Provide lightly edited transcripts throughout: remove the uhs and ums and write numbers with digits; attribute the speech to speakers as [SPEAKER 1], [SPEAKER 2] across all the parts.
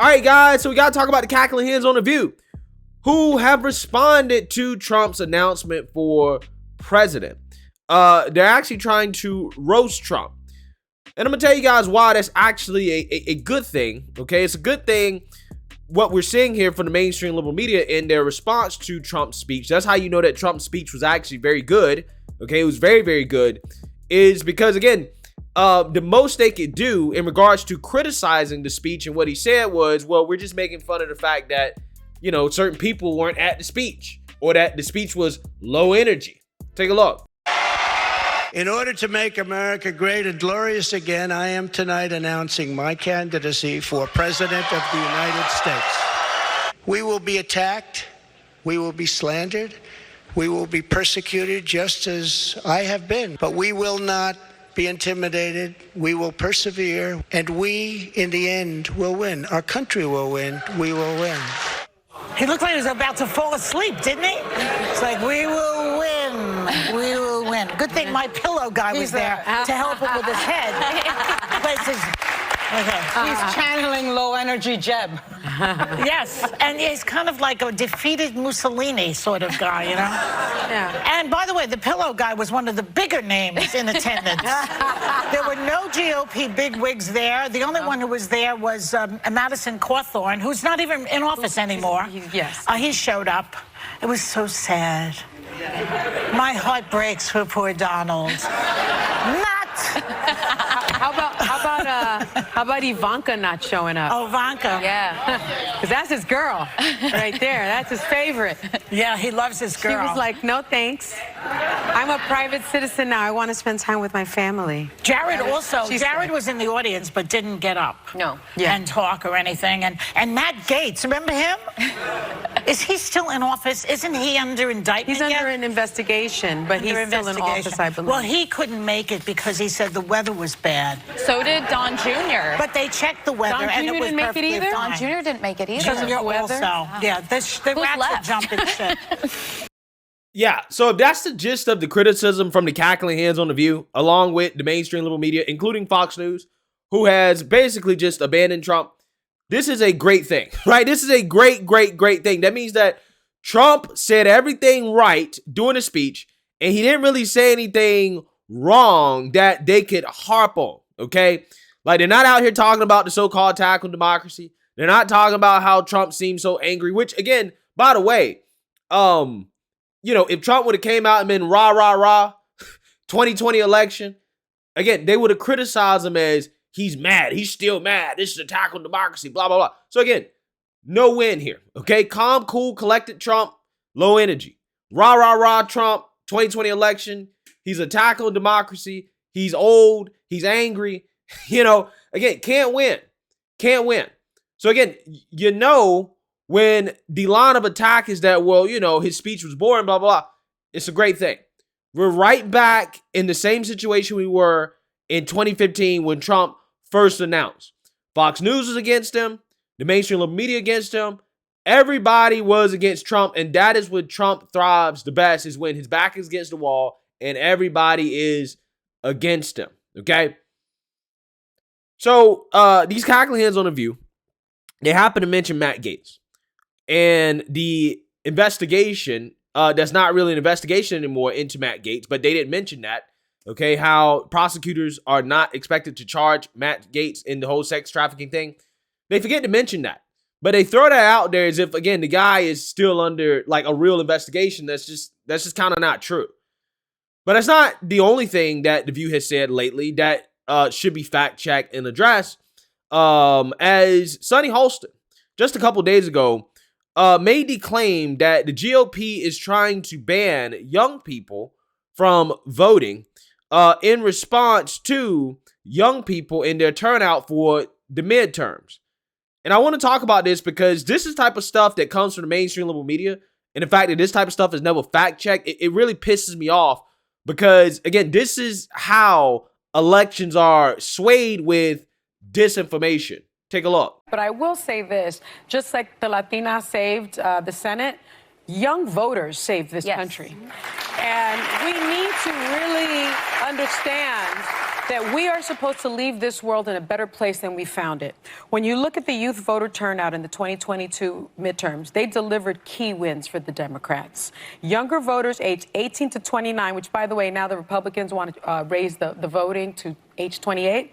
[SPEAKER 1] All right, guys, so we got to talk about the cackling hens on The View, who have responded to Trump's announcement for president. They're actually trying to roast Trump. And I'm going to tell you guys why that's actually a good thing, okay? It's a good thing what we're seeing here from the mainstream liberal media in their response to Trump's speech. That's how you know that Trump's speech was actually very good, okay? It was very, very good, is because, again, the most they could do in regards to criticizing the speech and what he said was, well, we're just making fun of the fact that, you know, certain people weren't at the speech or that the speech was low energy. Take a look.
[SPEAKER 2] In order to make America great and glorious again, I am tonight announcing my candidacy for President of the United States. We will be attacked. We will be slandered. We will be persecuted just as I have been. But we will not be intimidated. We will persevere. And we, in the end, will win. Our country will win. We will win.
[SPEAKER 3] He looked like he was about to fall asleep, didn't he? It's like, we will win. We will win. Good thing my pillow guy was there to help him with his head. But it's his, okay.
[SPEAKER 4] He's channeling low-energy Jeb.
[SPEAKER 3] Yes, and he's kind of like a defeated Mussolini sort of guy, you know? Yeah. And by the way, the pillow guy was one of the bigger names in attendance. There were no GOP bigwigs there. The only one who was there was Madison Cawthorn, who's not even in office anymore.
[SPEAKER 4] Yes.
[SPEAKER 3] He showed up. It was so sad. My heart breaks for poor Donald.
[SPEAKER 4] How about Ivanka not showing up?
[SPEAKER 3] Oh, Ivanka.
[SPEAKER 4] Yeah. Because that's his girl right there. That's his favorite.
[SPEAKER 3] Yeah, he loves his girl.
[SPEAKER 4] She was like, no thanks. I'm a private citizen now. I want to spend time with my family.
[SPEAKER 3] Jared was in the audience but didn't get up and talk or anything. And Matt Gaetz, remember him? Is he still in office? Isn't he under indictment
[SPEAKER 4] He's under an investigation, but he's still in office, I believe.
[SPEAKER 3] Well, he couldn't make it because he said the weather was bad.
[SPEAKER 5] So did Don Jr.
[SPEAKER 3] But they checked the weather
[SPEAKER 4] Don
[SPEAKER 3] and
[SPEAKER 4] Jr.
[SPEAKER 3] it was
[SPEAKER 4] didn't make it either?
[SPEAKER 5] Don Jr. didn't make it either.
[SPEAKER 3] Junior also. Yeah, the rats are jumping shit.
[SPEAKER 1] Yeah, so if that's the gist of the criticism from the cackling hens on The View, along with the mainstream liberal media, including Fox News, who has basically just abandoned Trump, this is a great thing, right? This is a great, great, great thing. That means that Trump said everything right during the speech, and he didn't really say anything wrong that they could harp on, okay? Like, they're not out here talking about the so-called attack on democracy. They're not talking about how Trump seems so angry, which, again, by the way, you know, if Trump would have came out and been rah, rah, rah, 2020 election, again, they would have criticized him as he's mad. He's still mad. This is an attack on democracy, blah, blah, blah. So, again, no win here, okay? Calm, cool, collected Trump, low energy. Rah, rah, rah, Trump, 2020 election. He's an attack on democracy. He's old. He's angry. You know, again, can't win. Can't win. So, again, you know, when the line of attack is that, well, you know, his speech was boring, blah, blah, blah, it's a great thing. We're right back in the same situation we were in 2015 when Trump first announced. Fox News was against him. The mainstream liberal media against him. Everybody was against Trump, and that is when Trump thrives the best, is when his back is against the wall and everybody is against him, okay? So these cackling hens on The View, they happen to mention Matt Gaetz. And the investigation, that's not really an investigation anymore into Matt Gaetz, but they didn't mention that, okay? How prosecutors are not expected to charge Matt Gaetz in the whole sex trafficking thing. They forget to mention that. But they throw that out there as if, again, the guy is still under, like, a real investigation. That's just kind of not true. But that's not the only thing that The View has said lately that should be fact-checked and addressed. As Sunny Hostin, just a couple days ago, made the claim that the GOP is trying to ban young people from voting in response to young people in their turnout for the midterms. And I want to talk about this because this is the type of stuff that comes from the mainstream liberal media. And the fact that this type of stuff is never fact-checked, it really pisses me off because, again, this is how elections are swayed with disinformation. Take a look.
[SPEAKER 4] But I will say this, just like the Latina saved the Senate, young voters saved this country. And we need to really understand that we are supposed to leave this world in a better place than we found it. When you look at the youth voter turnout in the 2022 midterms, they delivered key wins for the Democrats. Younger voters aged 18 to 29, which, by the way, now the Republicans want to raise the voting to age 28.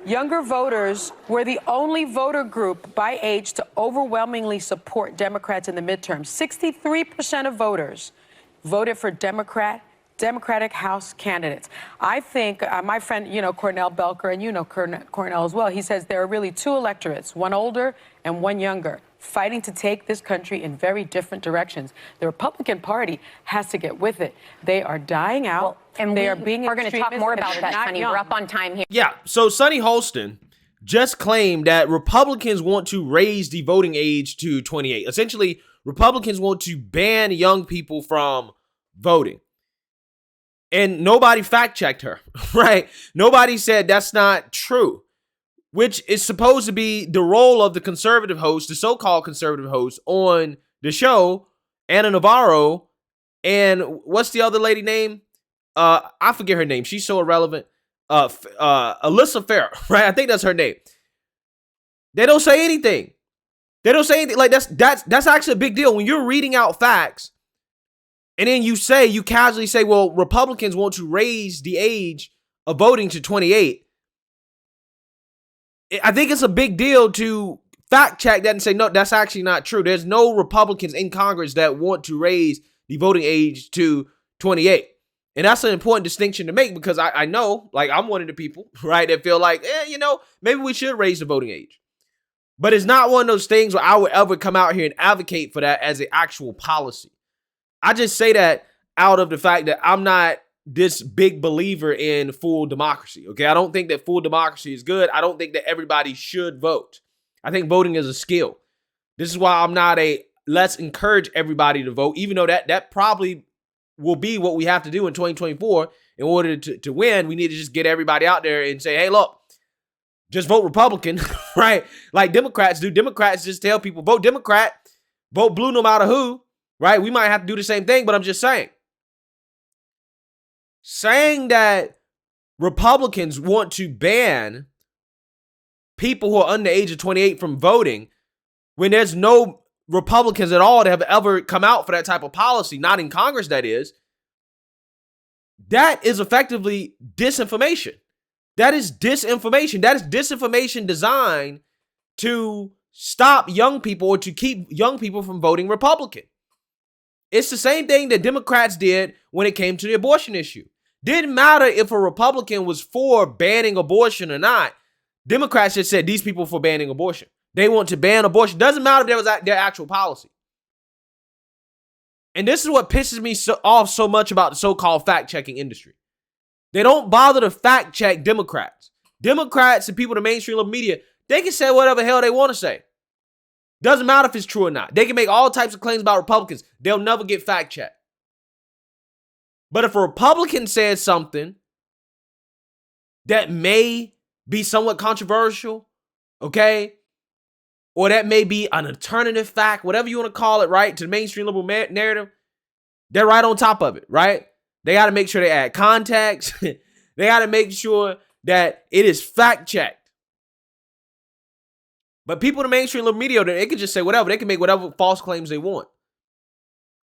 [SPEAKER 4] Younger voters were the only voter group by age to overwhelmingly support Democrats in the midterms. 63% of voters voted for Democratic House candidates. I think my friend, Cornell Belker, and Cornell as well, he says there are really two electorates, one older and one younger, fighting to take this country in very different directions. The Republican Party has to get with it. They are dying out.
[SPEAKER 5] And
[SPEAKER 4] they are being
[SPEAKER 5] we're going to talk more about that, Sunny. We're up on time here.
[SPEAKER 1] Yeah, so Sunny Hostin just claimed that Republicans want to raise the voting age to 28. Essentially, Republicans want to ban young people from voting. And nobody fact-checked her, right? Nobody said that's not true, which is supposed to be the role of the conservative host, the so-called conservative host on the show, Anna Navarro, and what's the other lady name? I forget her name. She's so irrelevant. Alyssa Farah, right? I think that's her name. They don't say anything. They don't say anything. Like that's actually a big deal. When you're reading out facts, and then you casually say, well, Republicans want to raise the age of voting to 28. I think it's a big deal to fact check that and say, no, that's actually not true. There's no Republicans in Congress that want to raise the voting age to 28. And that's an important distinction to make, because I know, like, I'm one of the people, right, that feel like, maybe we should raise the voting age. But it's not one of those things where I would ever come out here and advocate for that as an actual policy. I just say that out of the fact that I'm not this big believer in full democracy, okay? I don't think that full democracy is good. I don't think that everybody should vote. I think voting is a skill. This is why I'm not let's encourage everybody to vote, even though that probably will be what we have to do in 2024 in order to win. We need to just get everybody out there and say, hey, look, just vote Republican, right? Like Democrats do. Democrats just tell people, vote Democrat, vote blue no matter who. Right? We might have to do the same thing, but I'm just saying. Saying that Republicans want to ban people who are under the age of 28 from voting when there's no Republicans at all that have ever come out for that type of policy, not in Congress, that is effectively disinformation. That is disinformation. That is disinformation designed to stop young people or to keep young people from voting Republican. It's the same thing that Democrats did when it came to the abortion issue. Didn't matter if a Republican was for banning abortion or not. Democrats just said these people for banning abortion. They want to ban abortion. Doesn't matter if that was their actual policy. And this is what pisses me off so much about the so-called fact-checking industry. They don't bother to fact-check Democrats. Democrats and people in the mainstream media, they can say whatever the hell they want to say. Doesn't matter if it's true or not. They can make all types of claims about Republicans. They'll never get fact-checked. But if a Republican says something that may be somewhat controversial, okay, or that may be an alternative fact, whatever you want to call it, right, to the mainstream liberal narrative, they're right on top of it, right? They got to make sure they add context. They got to make sure that it is fact-checked. But people in the mainstream liberal media, they can just say whatever. They can make whatever false claims they want.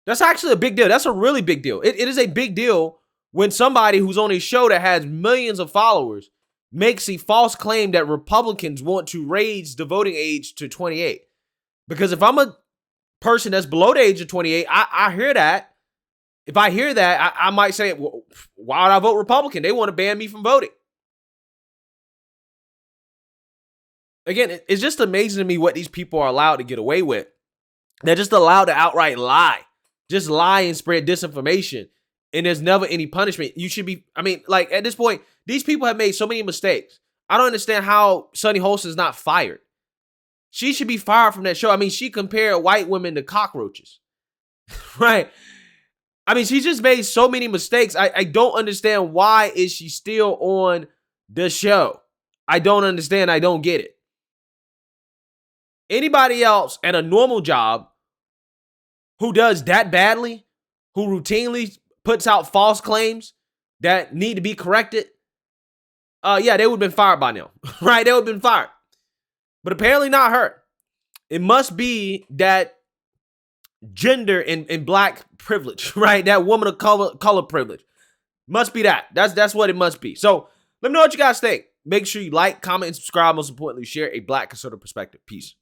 [SPEAKER 1] That's actually a big deal. That's a really big deal. It is a big deal when somebody who's on a show that has millions of followers makes a false claim that Republicans want to raise the voting age to 28. Because if I'm a person that's below the age of 28, I hear that. If I hear that, I might say, well, why would I vote Republican? They want to ban me from voting. Again, it's just amazing to me what these people are allowed to get away with. They're just allowed to outright lie. Just lie and spread disinformation. And there's never any punishment. You should be, like at this point, these people have made so many mistakes. I don't understand how Sunny Hostin is not fired. She should be fired from that show. She compared white women to cockroaches. Right? She just made so many mistakes. I don't understand why is she still on the show. I don't understand. I don't get it. Anybody else at a normal job who does that badly, who routinely puts out false claims that need to be corrected, yeah, they would have been fired by now, right? They would have been fired. But apparently not her. It must be that gender and black privilege, right? That woman of color privilege. Must be that. That's what it must be. So let me know what you guys think. Make sure you like, comment, and subscribe. Most importantly, share a black conservative perspective. Peace.